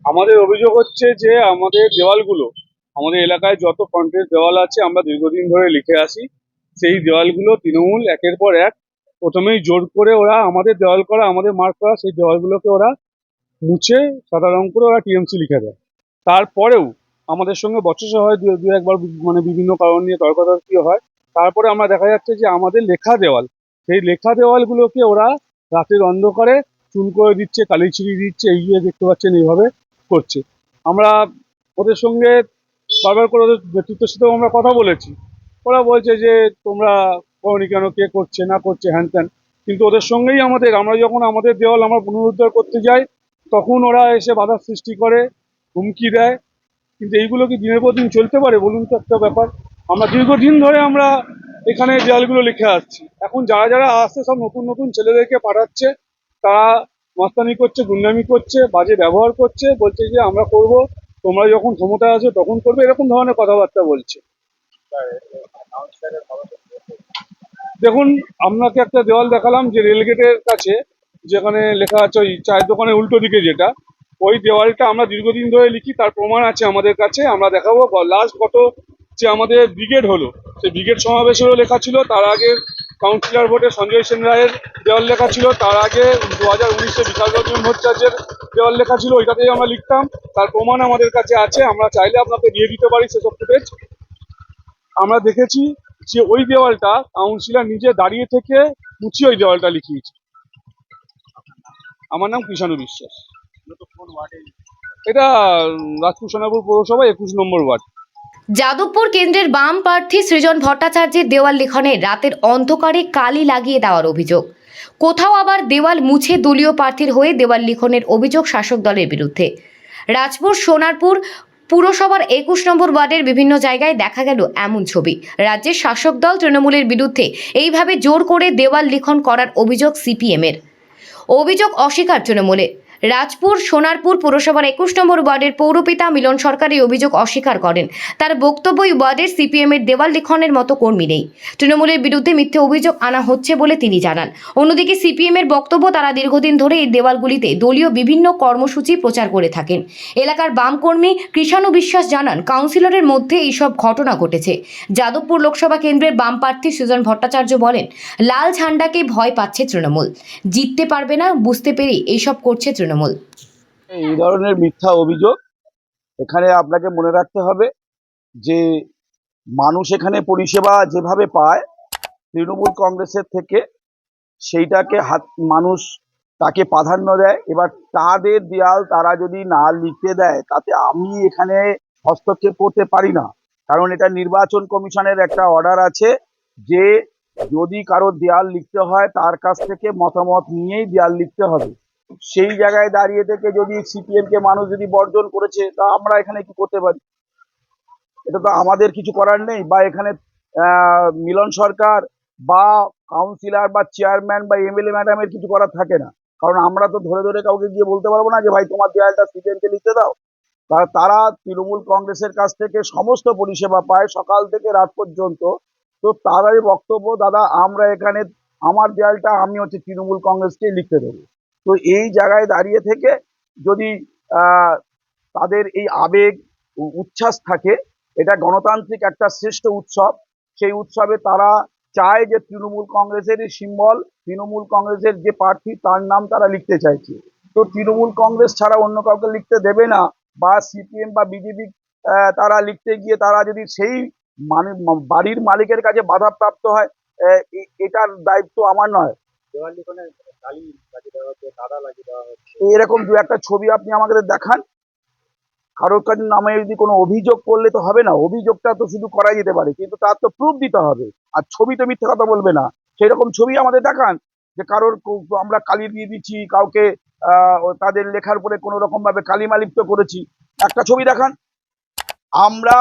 আমাদের অভিযোগ হচ্ছে যে আমাদের দেওয়ালগুলো, আমাদের এলাকায় যত ফ্রন্টের দেওয়াল আছে আমরা দীর্ঘদিন ধরে লিখে আসি, সেই দেওয়ালগুলো তৃণমূল একের পর এক প্রথমেই জোর করে ওরা আমাদের দেওয়াল করা, আমাদের মার্ক করা সেই দেওয়ালগুলোকে ওরা মুছে সাদা রং করে ওরা টিএমসি লিখে দেয়। তারপরেও আমাদের সঙ্গে বচসা হয়, দু দু একবার মানে বিভিন্ন কারণ নিয়ে তর্কাতর্কি হয়। তারপরে আমরা দেখা যাচ্ছে যে আমাদের লেখা দেওয়াল, সেই লেখা দেওয়ালগুলোকে ওরা রাতের অন্ধকারে চুন করে দিচ্ছে, কালি ছিড়িয়ে দিচ্ছে, এই যে দেখতে পাচ্ছেন এইভাবে করছে। আমরা ওদের সঙ্গে বারবার করে ওদের নেতৃত্বের সাথেও আমরা কথা বলেছি। ওরা বলছে যে তোমরা করনি কেন, কে করছে না করছে হ্যান ত্যান। কিন্তু ওদের সঙ্গেই আমাদের, আমরা যখন আমাদের দেওয়াল আমরা পুনরুদ্ধার করতে যাই তখন ওরা এসে বাধার সৃষ্টি করে, হুমকি দেয়। কিন্তু এইগুলো কি দিনের পর দিন চলতে পারে বলুন তো একটা ব্যাপার। আমরা দীর্ঘদিন ধরে আমরা এখানে দেয়ালগুলো লিখে আসছি, এখন যারা যারা আসছে সব নতুন নতুন ছেলেদেরকে পাঠাচ্ছে, তারা মস্তানি করছে, গুন্ডামি করছে, বাজে ব্যবহার করছে, বলছে যে আমরা করব, তোমরা যখন ক্ষমতায় আসো তখন করবে, এরকম ধরনের কথাবার্তা বলছে। দেখুন, আপনাকে একটা দেওয়াল দেখালাম যে রেলগেটের কাছে, যেখানে লেখা আছে ওই চায়ের দোকানের উল্টো দিকে যেটা, ওই দেওয়ালটা আমরা দীর্ঘদিন ধরে লিখি, তার প্রমাণ আছে আমাদের কাছে, আমরা দেখাবো। লাস্ট গত যে আমাদের ব্রিগেড হলো, সেই ব্রিগেড সমাবেশেরও লেখা ছিল, তার আগে কাউন্সিলর ভোটে সঞ্জয় সেন রায়ের দেওয়াল লেখা ছিল, তার আগে 2019-এ বিকাশ রঞ্জন ভট্টাচার্যের দেওয়াল লেখা ছিল, ওইটাতেই আমরা লিখতাম। তার প্রমাণ আমাদের কাছে আছে, আমরা চাইলে আপনাকে দিয়ে দিতে পারি সেসব ফুটেজ। আমরা দেখেছি যে ওই দেওয়ালটা কাউন্সিলর নিজে দাঁড়িয়ে থেকে মুছিয়ে ওই দেওয়ালটা লিখিয়েছে। আমার নাম কৃষাণু বিশ্বাস। এটা রাজপুর সোনাপুর পৌরসভা 21 নম্বর ওয়ার্ড। যাদবপুর কেন্দ্রের বাম প্রার্থী সৃজন ভট্টাচার্যের দেওয়াল লিখনে রাতের অন্ধকারে কালি লাগিয়ে দেওয়ার অভিযোগ। কোথাও আবার দেওয়াল মুছে দলীয় প্রার্থীর হয়ে দেওয়াল লিখনের অভিযোগ শাসক দলের বিরুদ্ধে। রাজপুর সোনারপুর পুরসভার 21 নম্বর ওয়ার্ডের বিভিন্ন জায়গায় দেখা গেল এমন ছবি। রাজ্যের শাসক দল তৃণমূলের বিরুদ্ধে এইভাবে জোর করে দেওয়াল লিখন করার অভিযোগ সিপিএমের। অভিযোগ অস্বীকার তৃণমূলে। রাজপুর সোনারপুর পুরসভার 21 নম্বর ওয়ার্ডের পৌরপিতা মিলন সরকার এই অভিযোগ অস্বীকার করেন। তার বক্তব্য, এই ওয়ার্ডের সিপিএমের দেওয়াল লিখনের মতো কর্মী নেই, তৃণমূলের বিরুদ্ধে মিথ্যে অভিযোগ আনা হচ্ছে বলে তিনি জানান। অন্যদিকে সিপিএমের বক্তব্য, তারা দীর্ঘদিন ধরে এই দেওয়ালগুলিতে দলীয় বিভিন্ন কর্মসূচি প্রচার করে থাকেন। এলাকার বাম কর্মী কৃষাণু বিশ্বাস জানান, কাউন্সিলরের মধ্যে এইসব ঘটনা ঘটেছে। যাদবপুর লোকসভা কেন্দ্রের বাম প্রার্থী সৃজন ভট্টাচার্য বলেন, লাল ঝান্ডাকে ভয় পাচ্ছে তৃণমূল, জিততে পারবে না বুঝতে পেরে এইসব করছে তৃণমূল। এই ধরনের মিথ্যা অভিযোগ, এখানে আপনাকে মনে রাখতে হবে যে মানুষ এখানে পরিষেবা যেভাবে পায় তৃণমূল কংগ্রেসের থেকে, সেইটাকে মানুষ তাকে প্রাধান্য দেয়। এবার তাদের দেয়াল তারা যদি না লিখতে দেয় তাতে আমি এখানে হস্তক্ষেপ করতে পারি না, কারণ এটা নির্বাচন কমিশনের একটা অর্ডার আছে যে যদি কারো দেয়াল লিখতে হয় তার কাছ থেকে মতামত নিয়েই দেয়াল লিখতে হবে। সেই জায়গায় দাঁড়িয়ে থেকে যদি সিপিএম কে মানুষ যদি বর্জন করেছে, তা আমরা এখানে কি করতে পারি? এটা তো আমাদের কিছু করার নেই। বা এখানে মিলন সরকার বা কাউন্সিলর বা চেয়ারম্যান বা এমএলএ ম্যাডামের কিছু করার থাকে না, কারণ আমরা তো ধরে ধরে কাউকে গিয়ে বলতে পারবো না যে ভাই তোমার দেয়ালটা সিপিএম কে লিখতে দাও। তারা তৃণমূল কংগ্রেসের কাছ থেকে সমস্ত পরিষেবা পায় সকাল থেকে রাত পর্যন্ত। তো তারাই বক্তব্য, দাদা আমরা এখানে আমার দেয়ালটা আমি হচ্ছে তৃণমূল কংগ্রেসকেই লিখতে দেবো। তো এই জায়গায় দাঁড়িয়ে থেকে যদি তাদের এই আবেগ উচ্ছ্বাস থাকে, এটা গণতান্ত্রিক একটা শ্রেষ্ঠ উৎসব, সেই উৎসবে তারা চায় যে তৃণমূল কংগ্রেসেরই সিম্বল, তৃণমূল কংগ্রেসের যে প্রার্থী তার নাম তারা লিখতে চাইছে। তো তৃণমূল কংগ্রেস ছাড়া অন্য কাউকে লিখতে দেবে না, বা সিপিএম বা বিজেপি তারা লিখতে গিয়ে তারা যদি সেই মানে বাড়ির মালিকের কাছে বাধাপ্রাপ্ত হয়, এটার দায়িত্ব আমার নয়। এরকম দু একটা ছবি আপনি আমাদের দেখান, কারোর কাছে নামে যদি কোনো অভিযোগ করলে তো হবে না। অভিযোগটা তো শুধু করা যেতে পারে, কিন্তু তার তো প্রুফ দিতে হবে। আর ছবি তো মিথ্যে কথা বলবে না, সেরকম ছবি আমাদের দেখান যে কারোর আমরা কালি দিয়ে দিচ্ছি, কাউকে তাদের লেখার উপরে কোনো রকম ভাবে কালিমা লিপ্ত করেছি, একটা ছবি দেখান। আমরা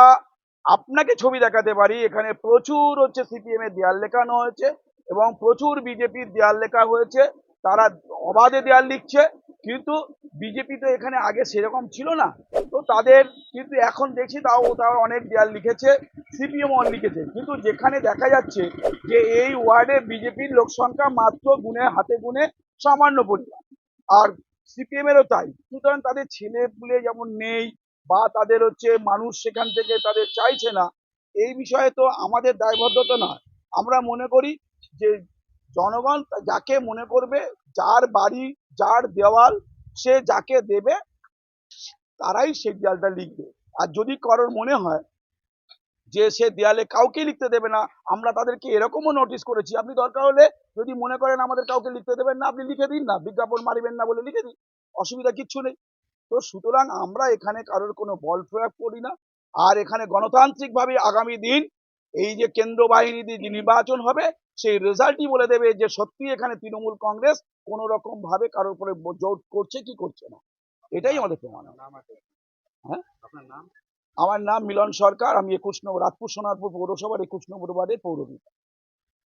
আপনাকে ছবি দেখাতে পারি, এখানে প্রচুর হচ্ছে সিপিএম এর দেয়াল লেখানো হয়েছে এবং প্রচুর বিজেপির দেয়াল লেখা হয়েছে। তারা অবাধে দেয়াল লিখছে, কিন্তু বিজেপি তো এখানে আগে সেরকম ছিল না। তো তাদের কিন্তু এখন দেখছি তারা অনেক দেয়াল লিখেছে, সিপিএম লিখেছে, কিন্তু যেখানে দেখা যাচ্ছে যে এই ওয়ার্ডে বিজেপির লোক সংখ্যা মাত্র হাতে গুনে সামান্য পরিমাণ, আর সিপিএম এরও তাই। সুতরাং তাদের ছেলে পুলে যেমন নেই বা তাদের মানুষ সেখান থেকে তাদের চাইছে না, এই বিষয়ে তো আমাদের দায়বদ্ধতা নয়। আমরা মনে করি যে জনগণ যাকে মনে করবে, যার বাড়ি যার দেওয়াল সে যাকে দেবে তারাই সেই দেয়ালটা লিখবে। আর যদি কারোর মনে হয় যে সে দেয়ালে কাউকে লিখতে দেবে না, আমরা তাদেরকে এরকমও নোটিশ করেছি, আপনি দরকার হলে যদি মনে করেন আমাদের কাউকে লিখতে দেবেন না, আপনি লিখে দিন না, বিজ্ঞাপন মারিবেন না বলে লিখে দিন, অসুবিধা কিচ্ছু নেই। তো সুতরাং আমরা এখানে কারোর কোনো বল প্রয়োগ করি না। আর এখানে গণতান্ত্রিকভাবে আগামী দিন এই যে কেন্দ্র বাহিনী দিয়ে যে নির্বাচন হবে, সেই রেজাল্টই বলে দেবে যে সত্যি এখানে তৃণমূল কংগ্রেস কোনো রকম ভাবে কারোর উপরে জোর করছে কি করছে না, এটাই আমাদের প্রমাণ। হ্যাঁ, আমার নাম মিলন সরকার, আমি 21 নম্বর রাজপুর সোনারপুর পৌরসভার 21 নম্বর ওয়ার্ডের পৌরপিতা।